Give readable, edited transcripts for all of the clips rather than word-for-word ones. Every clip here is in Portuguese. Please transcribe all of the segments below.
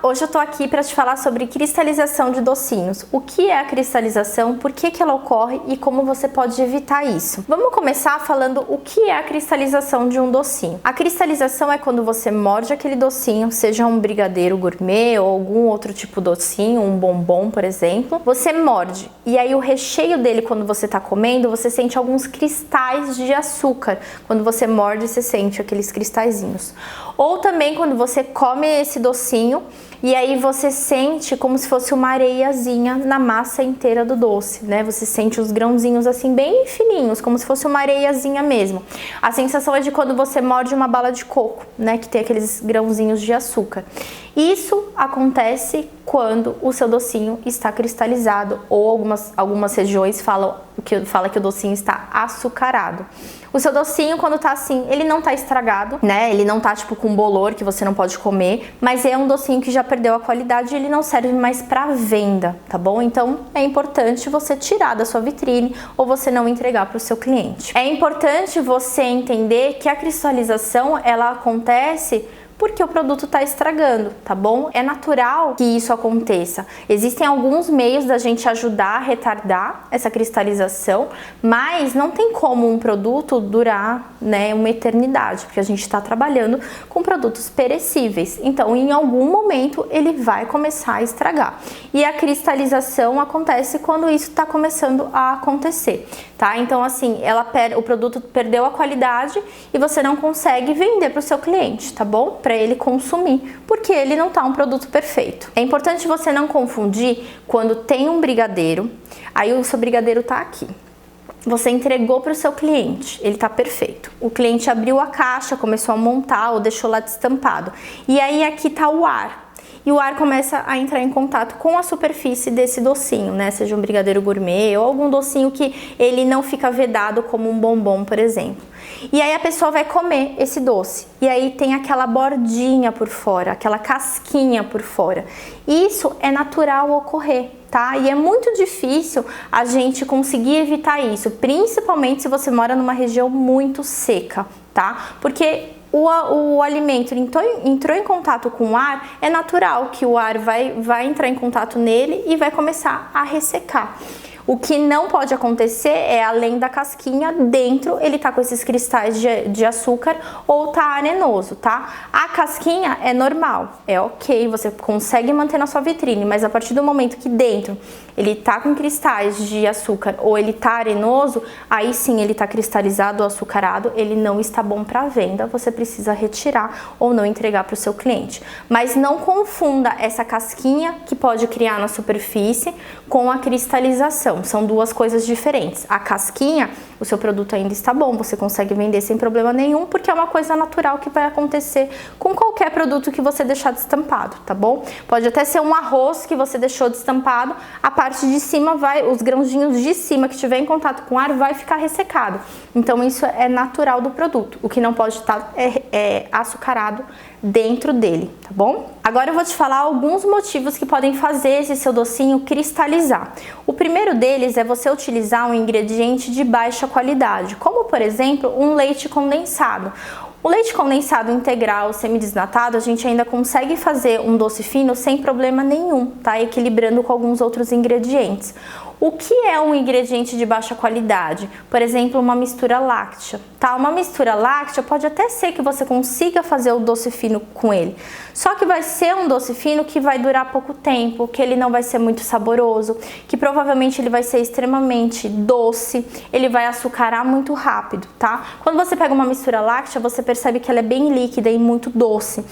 Hoje eu tô aqui para te falar sobre cristalização de docinhos. O que é a cristalização, por que ela ocorre e como você pode evitar isso. Vamos começar falando o que é a cristalização de um docinho. A cristalização é quando você morde aquele docinho, seja um brigadeiro gourmet ou algum outro tipo de docinho, um bombom, por exemplo. Você morde e aí o recheio dele, quando você tá comendo, você sente alguns cristais de açúcar. Quando você morde, você sente aqueles cristalzinhos. Ou também quando você come esse docinho e aí você sente como se fosse uma areiazinha na massa inteira do doce, né? Você sente os grãozinhos assim bem fininhos, como se fosse uma areiazinha mesmo. A sensação é de quando você morde uma bala de coco, né? Que tem aqueles grãozinhos de açúcar. Isso acontece quando o seu docinho está cristalizado ou algumas regiões fala que o docinho está açucarado. O seu docinho, quando tá assim, ele não tá estragado, né? Ele não tá tipo com bolor que você não pode comer, mas é um docinho que já perdeu a qualidade e ele não serve mais para venda, tá bom? Então é importante você tirar da sua vitrine ou você não entregar para o seu cliente. É importante você entender que a cristalização ela acontece porque o produto está estragando, tá bom? É natural que isso aconteça. Existem alguns meios da gente ajudar a retardar essa cristalização, mas não tem como um produto durar, né, uma eternidade, porque a gente está trabalhando com produtos perecíveis. Então, em algum momento, ele vai começar a estragar. E a cristalização acontece quando isso está começando a acontecer, tá? Então, assim, o produto perdeu a qualidade e você não consegue vender para o seu cliente, tá bom? Para ele consumir, porque ele não tá um produto perfeito. É importante você não confundir quando tem um brigadeiro, aí o seu brigadeiro tá aqui. Você entregou para o seu cliente, ele tá perfeito. O cliente abriu a caixa, começou a montar ou deixou lá destampado. E aí aqui tá o ar. E o ar começa a entrar em contato com a superfície desse docinho, né? Seja um brigadeiro gourmet ou algum docinho que ele não fica vedado como um bombom, por exemplo. E aí a pessoa vai comer esse doce. E aí tem aquela bordinha por fora, aquela casquinha por fora. Isso é natural ocorrer, tá? E é muito difícil a gente conseguir evitar isso, principalmente se você mora numa região muito seca, tá? Porque o alimento entrou em contato com o ar, é natural que o ar vai entrar em contato nele e vai começar a ressecar. O que não pode acontecer é, além da casquinha, dentro ele tá com esses cristais de açúcar ou tá arenoso, tá? A casquinha é normal, é ok, você consegue manter na sua vitrine, mas a partir do momento que dentro ele tá com cristais de açúcar ou ele tá arenoso, aí sim ele tá cristalizado ou açucarado, ele não está bom para venda, você precisa retirar ou não entregar para o seu cliente. Mas não confunda essa casquinha que pode criar na superfície com a cristalização. São duas coisas diferentes. A casquinha, o seu produto ainda está bom, você consegue vender sem problema nenhum, porque é uma coisa natural que vai acontecer com qualquer produto que você deixar destampado, tá bom? Pode até ser um arroz que você deixou destampado, a parte de cima os grãozinhos de cima que estiver em contato com o ar vai ficar ressecado. Então isso é natural do produto. O que não pode estar é açucarado dentro dele, tá bom? Agora eu vou te falar alguns motivos que podem fazer esse seu docinho cristalizar. O primeiro deles é você utilizar um ingrediente de baixa qualidade, como por exemplo um leite condensado. O leite condensado integral, semidesnatado, a gente ainda consegue fazer um doce fino sem problema nenhum, tá? Equilibrando com alguns outros ingredientes. O que é um ingrediente de baixa qualidade? Por exemplo, uma mistura láctea, tá? Uma mistura láctea pode até ser que você consiga fazer o doce fino com ele, só que vai ser um doce fino que vai durar pouco tempo, que ele não vai ser muito saboroso, que provavelmente ele vai ser extremamente doce, ele vai açucarar muito rápido, tá? Quando você pega uma mistura láctea, você percebe que ela é bem líquida e muito doce.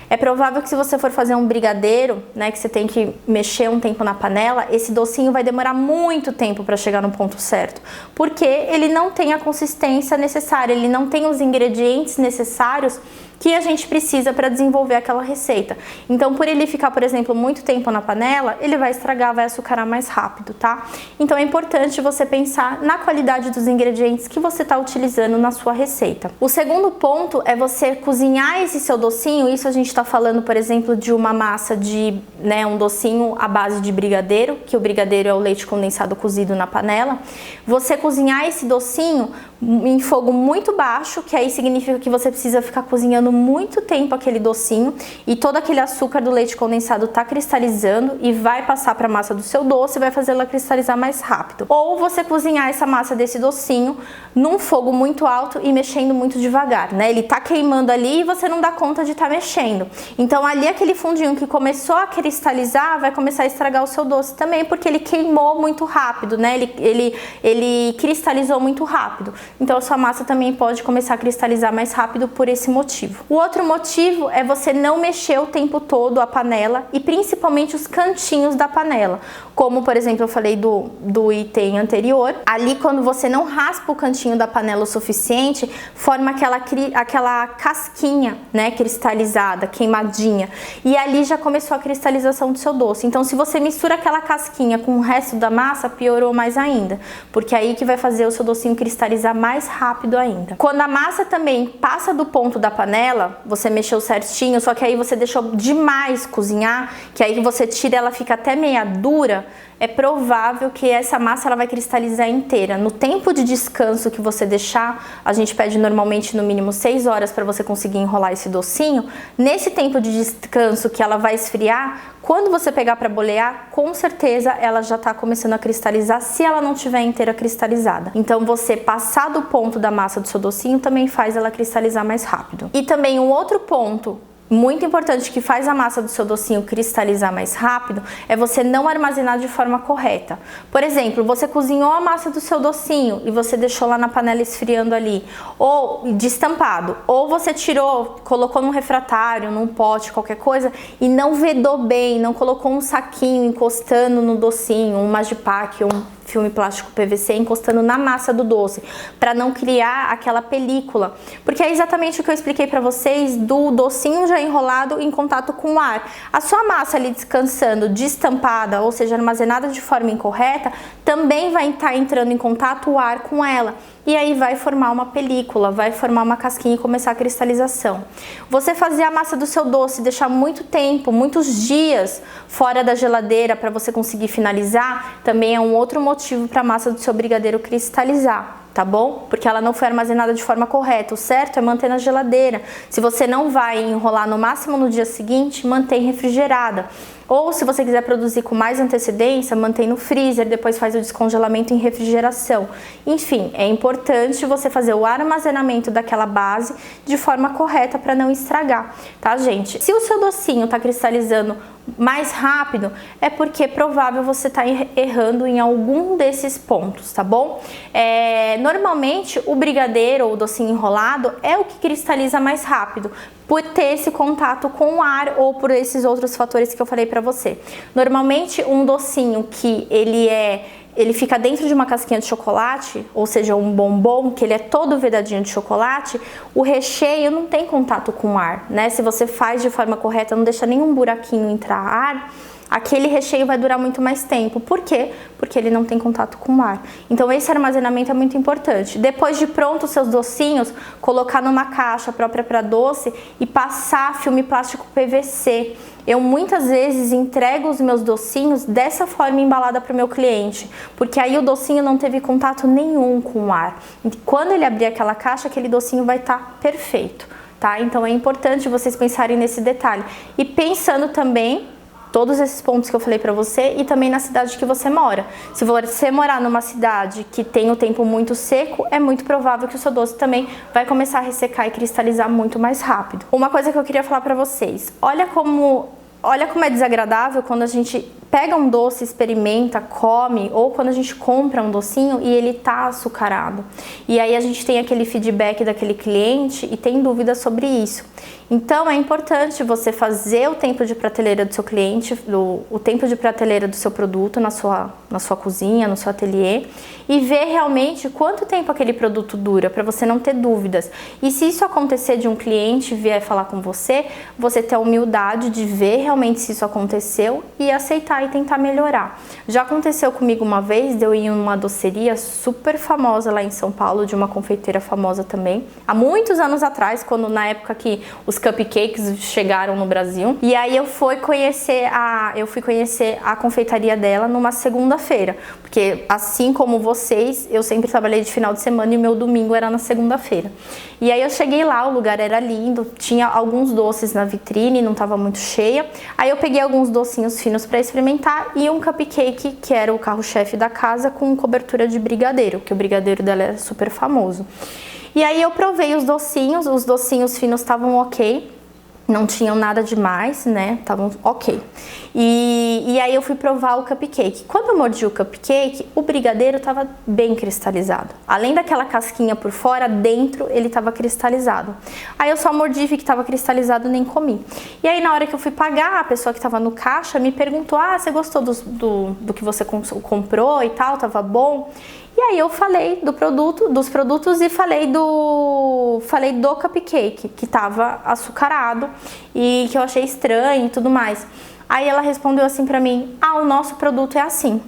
É provável que se você for fazer um brigadeiro, né, que você tem que mexer um tempo na panela, esse docinho vai demorar muito tempo para chegar no ponto certo, porque ele não tem a consistência necessária, ele não tem os ingredientes necessários que a gente precisa para desenvolver aquela receita. Então, por ele ficar, por exemplo, muito tempo na panela, ele vai estragar, vai açucarar mais rápido, tá? Então, é importante você pensar na qualidade dos ingredientes que você está utilizando na sua receita. O segundo ponto é você cozinhar esse seu docinho. Isso a gente está falando, por exemplo, de uma massa de, né, um docinho à base de brigadeiro, que o brigadeiro é o leite condensado cozido na panela. Você cozinhar esse docinho em fogo muito baixo, que aí significa que você precisa ficar cozinhando muito tempo aquele docinho e todo aquele açúcar do leite condensado tá cristalizando e vai passar para a massa do seu doce e vai fazer ela cristalizar mais rápido. Ou você cozinhar essa massa desse docinho num fogo muito alto e mexendo muito devagar, né? Ele tá queimando ali e você não dá conta de estar mexendo. Então ali aquele fundinho que começou a cristalizar vai começar a estragar o seu doce também, porque ele queimou muito rápido, né? Ele cristalizou muito rápido. Então a sua massa também pode começar a cristalizar mais rápido por esse motivo. O outro motivo é você não mexer o tempo todo a panela e principalmente os cantinhos da panela. Como, por exemplo, eu falei do item anterior, ali quando você não raspa o cantinho da panela o suficiente, forma aquela casquinha, né, cristalizada, queimadinha. E ali já começou a cristalização do seu doce. Então, se você mistura aquela casquinha com o resto da massa, piorou mais ainda, porque é aí que vai fazer o seu docinho cristalizar mais rápido ainda. Quando a massa também passa do ponto da panela, você mexeu certinho, só que aí você deixou demais cozinhar, que aí você tira, ela fica até meia dura, é provável que essa massa ela vai cristalizar inteira. No tempo de descanso que você deixar, a gente pede normalmente no mínimo 6 horas para você conseguir enrolar esse docinho. Nesse tempo de descanso que ela vai esfriar, quando você pegar para bolear, com certeza ela já está começando a cristalizar, se ela não tiver inteira cristalizada. Então você passar do ponto da massa do seu docinho também faz ela cristalizar mais rápido. E também um outro ponto muito importante que faz a massa do seu docinho cristalizar mais rápido é você não armazenar de forma correta. Por exemplo, você cozinhou a massa do seu docinho e você deixou lá na panela esfriando ali, ou destampado, ou você tirou, colocou num refratário, num pote, qualquer coisa, e não vedou bem, não colocou um saquinho encostando no docinho, um Magipack, um filme plástico PVC encostando na massa do doce, para não criar aquela película, porque é exatamente o que eu expliquei para vocês do docinho já enrolado em contato com o ar. A sua massa ali descansando, destampada, ou seja, armazenada de forma incorreta, também vai estar entrando em contato o ar com ela. E aí vai formar uma película, vai formar uma casquinha e começar a cristalização. Você fazer a massa do seu doce, deixar muito tempo, muitos dias fora da geladeira para você conseguir finalizar, também é um outro motivo para a massa do seu brigadeiro cristalizar, tá bom? Porque ela não foi armazenada de forma correta. O certo é manter na geladeira. Se você não vai enrolar no máximo no dia seguinte, mantém refrigerada. Ou se você quiser produzir com mais antecedência, mantém no freezer, depois faz o descongelamento em refrigeração. Enfim, é importante você fazer o armazenamento daquela base de forma correta para não estragar, tá, gente? Se o seu docinho tá cristalizando mais rápido, é porque é provável você tá errando em algum desses pontos, tá bom? Normalmente, o brigadeiro ou o docinho enrolado é o que cristaliza mais rápido, por ter esse contato com o ar ou por esses outros fatores que eu falei pra você. Normalmente, um docinho que ele fica dentro de uma casquinha de chocolate, ou seja, um bombom, que ele é todo vedadinho de chocolate, o recheio não tem contato com o ar, né? Se você faz de forma correta, não deixa nenhum buraquinho entrar ar, aquele recheio vai durar muito mais tempo. Por quê? Porque ele não tem contato com o ar. Então esse armazenamento é muito importante. Depois de pronto os seus docinhos, colocar numa caixa própria para doce e passar filme plástico PVC. Eu muitas vezes entrego os meus docinhos dessa forma embalada para o meu cliente, porque aí o docinho não teve contato nenhum com o ar. E quando ele abrir aquela caixa, aquele docinho vai estar perfeito, tá? Então é importante vocês pensarem nesse detalhe. E pensando também todos esses pontos que eu falei pra você e também na cidade que você mora. Se você morar numa cidade que tem o tempo muito seco, é muito provável que o seu doce também vai começar a ressecar e cristalizar muito mais rápido. Uma coisa que eu queria falar pra vocês, olha como é desagradável quando a gente pega um doce, experimenta, come, ou quando a gente compra um docinho e ele tá açucarado. E aí a gente tem aquele feedback daquele cliente e tem dúvidas sobre isso. Então é importante você fazer o tempo de prateleira do seu cliente, o tempo de prateleira do seu produto na sua cozinha, no seu ateliê, e ver realmente quanto tempo aquele produto dura, para você não ter dúvidas. E se isso acontecer de um cliente vier falar com você ter a humildade de ver realmente se isso aconteceu e aceitar e tentar melhorar. Já aconteceu comigo uma vez, de eu ir em uma doceria super famosa lá em São Paulo, de uma confeiteira famosa também, há muitos anos atrás, quando na época que os cupcakes chegaram no Brasil. E aí eu fui conhecer a confeitaria dela numa segunda-feira, porque assim como vocês, eu sempre trabalhei de final de semana e o meu domingo era na segunda-feira. E aí eu cheguei lá, o lugar era lindo, tinha alguns doces na vitrine, não estava muito cheia. Aí eu peguei alguns docinhos finos para experimentar e um cupcake, que era o carro-chefe da casa, com cobertura de brigadeiro, que o brigadeiro dela é super famoso. E aí eu provei os docinhos finos estavam ok, não tinham nada demais, né? Estavam ok. E aí eu fui provar o cupcake. Quando eu mordi o cupcake, o brigadeiro estava bem cristalizado. Além daquela casquinha por fora, dentro ele estava cristalizado. Aí eu só mordi, vi que estava cristalizado e nem comi. E aí na hora que eu fui pagar, a pessoa que estava no caixa me perguntou: ah, você gostou do que você comprou e tal? Tava bom? E aí eu falei dos produtos e falei do cupcake, que tava açucarado e que eu achei estranho e tudo mais. Aí ela respondeu assim pra mim: ah, o nosso produto é assim.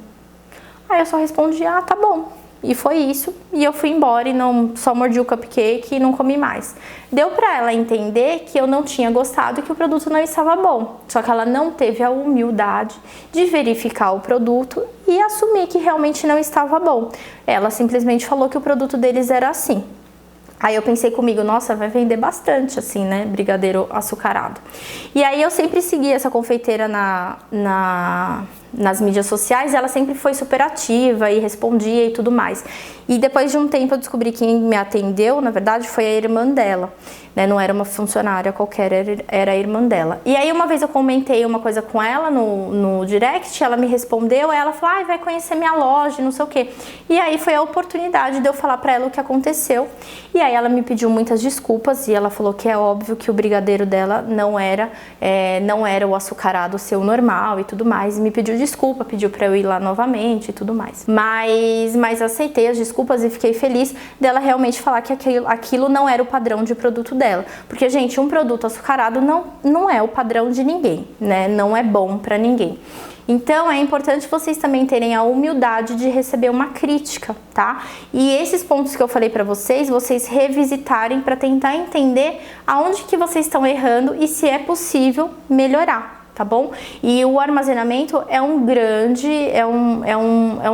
Aí eu só respondi: ah, tá bom. E foi isso, e eu fui embora e só mordi o cupcake e não comi mais. Deu pra ela entender que eu não tinha gostado e que o produto não estava bom. Só que ela não teve a humildade de verificar o produto e assumir que realmente não estava bom. Ela simplesmente falou que o produto deles era assim. Aí eu pensei comigo: nossa, vai vender bastante assim, né, brigadeiro açucarado. E aí eu sempre segui essa confeiteira nas mídias sociais, ela sempre foi super ativa e respondia e tudo mais. E depois de um tempo eu descobri que quem me atendeu, na verdade, foi a irmã dela, né? Não era uma funcionária qualquer, era a irmã dela. E aí uma vez eu comentei uma coisa com ela no direct, ela me respondeu, aí ela falou: ah, vai conhecer minha loja, não sei o quê. E aí foi a oportunidade de eu falar pra ela o que aconteceu. E aí ela me pediu muitas desculpas e ela falou que é óbvio que o brigadeiro dela não era o açucarado seu normal e tudo mais. E me pediu desculpa, pediu pra eu ir lá novamente e tudo mais. Mas aceitei as desculpas e fiquei feliz dela realmente falar que aquilo não era o padrão de produto dela. Porque, gente, um produto açucarado não é o padrão de ninguém, né? Não é bom pra ninguém. Então é importante vocês também terem a humildade de receber uma crítica, tá? E esses pontos que eu falei pra vocês revisitarem pra tentar entender aonde que vocês estão errando e se é possível melhorar. Tá bom? E o armazenamento é um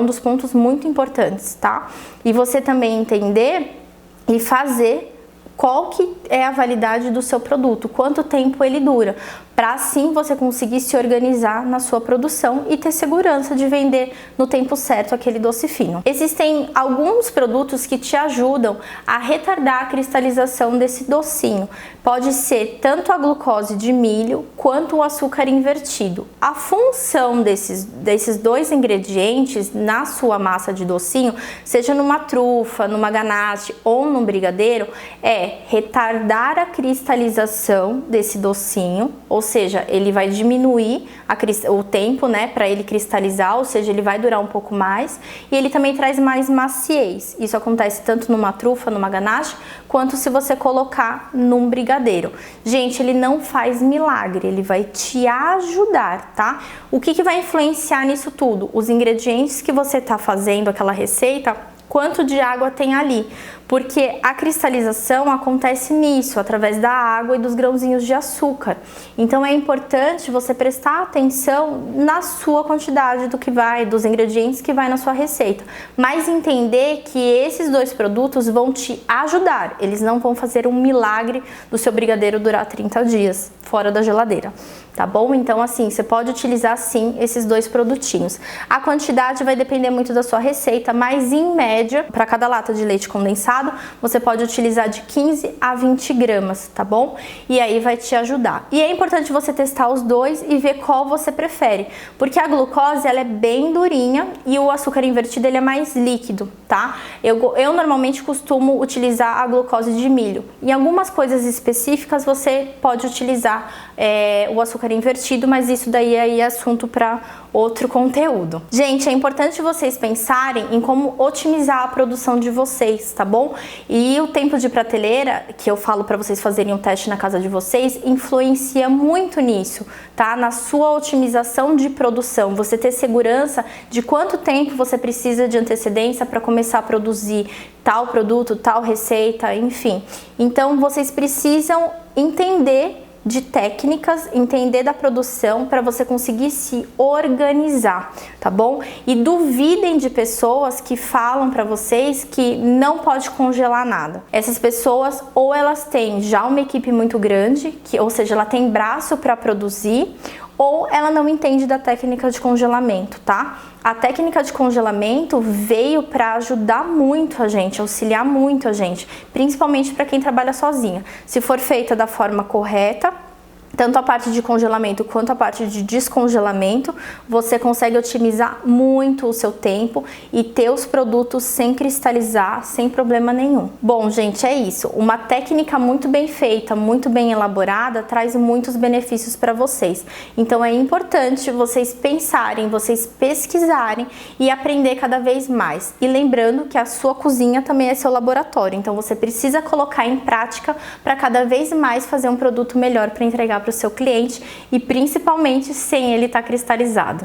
dos pontos muito importantes, tá? E você também entender e fazer qual que é a validade do seu produto, quanto tempo ele dura, para assim você conseguir se organizar na sua produção e ter segurança de vender no tempo certo aquele doce fino. Existem alguns produtos que te ajudam a retardar a cristalização desse docinho. Pode ser tanto a glucose de milho quanto o açúcar invertido. A função desses dois ingredientes na sua massa de docinho, seja numa trufa, numa ganache ou num brigadeiro, é retardar a cristalização desse docinho, ou seja, ele vai diminuir o tempo, né, para ele cristalizar, ou seja, ele vai durar um pouco mais, e ele também traz mais maciez. Isso acontece tanto numa trufa, numa ganache, quanto se você colocar num brigadeiro. Gente, ele não faz milagre, ele vai te ajudar, tá? O que vai influenciar nisso tudo? Os ingredientes que você tá fazendo aquela receita, quanto de água tem ali, porque a cristalização acontece nisso, através da água e dos grãozinhos de açúcar. Então é importante você prestar atenção na sua quantidade dos ingredientes que vai na sua receita, mas entender que esses dois produtos vão te ajudar, eles não vão fazer um milagre do seu brigadeiro durar 30 dias fora da geladeira, tá bom? Então assim, você pode utilizar sim esses dois produtinhos. A quantidade vai depender muito da sua receita, mas em média, para cada lata de leite condensado, você pode utilizar de 15 a 20 gramas, tá bom? E aí vai te ajudar. E é importante você testar os dois e ver qual você prefere, porque a glucose ela é bem durinha e o açúcar invertido ele é mais líquido, tá? Eu normalmente costumo utilizar a glucose de milho. Em algumas coisas específicas você pode utilizar o açúcar açúcar invertido, mas isso daí é assunto para outro conteúdo. Gente, é importante vocês pensarem em como otimizar a produção de vocês, tá bom? E o tempo de prateleira, que eu falo para vocês fazerem um teste na casa de vocês, influencia muito nisso, tá? Na sua otimização de produção, você ter segurança de quanto tempo você precisa de antecedência para começar a produzir tal produto, tal receita, enfim. Então, vocês precisam entender de técnicas, entender da produção para você conseguir se organizar, tá bom? E duvidem de pessoas que falam para vocês que não pode congelar nada. Essas pessoas ou elas têm já uma equipe muito grande, ou seja, ela tem braço para produzir, ou ela não entende da técnica de congelamento, tá? A técnica de congelamento veio para ajudar muito a gente, auxiliar muito a gente, principalmente para quem trabalha sozinha. Se for feita da forma correta, tanto a parte de congelamento quanto a parte de descongelamento, você consegue otimizar muito o seu tempo e ter os produtos sem cristalizar, sem problema nenhum. Bom, gente, é isso. Uma técnica muito bem feita, muito bem elaborada, traz muitos benefícios para vocês. Então é importante vocês pensarem, vocês pesquisarem e aprender cada vez mais. E lembrando que a sua cozinha também é seu laboratório, então você precisa colocar em prática para cada vez mais fazer um produto melhor para entregar para o seu cliente e principalmente sem ele estar cristalizado.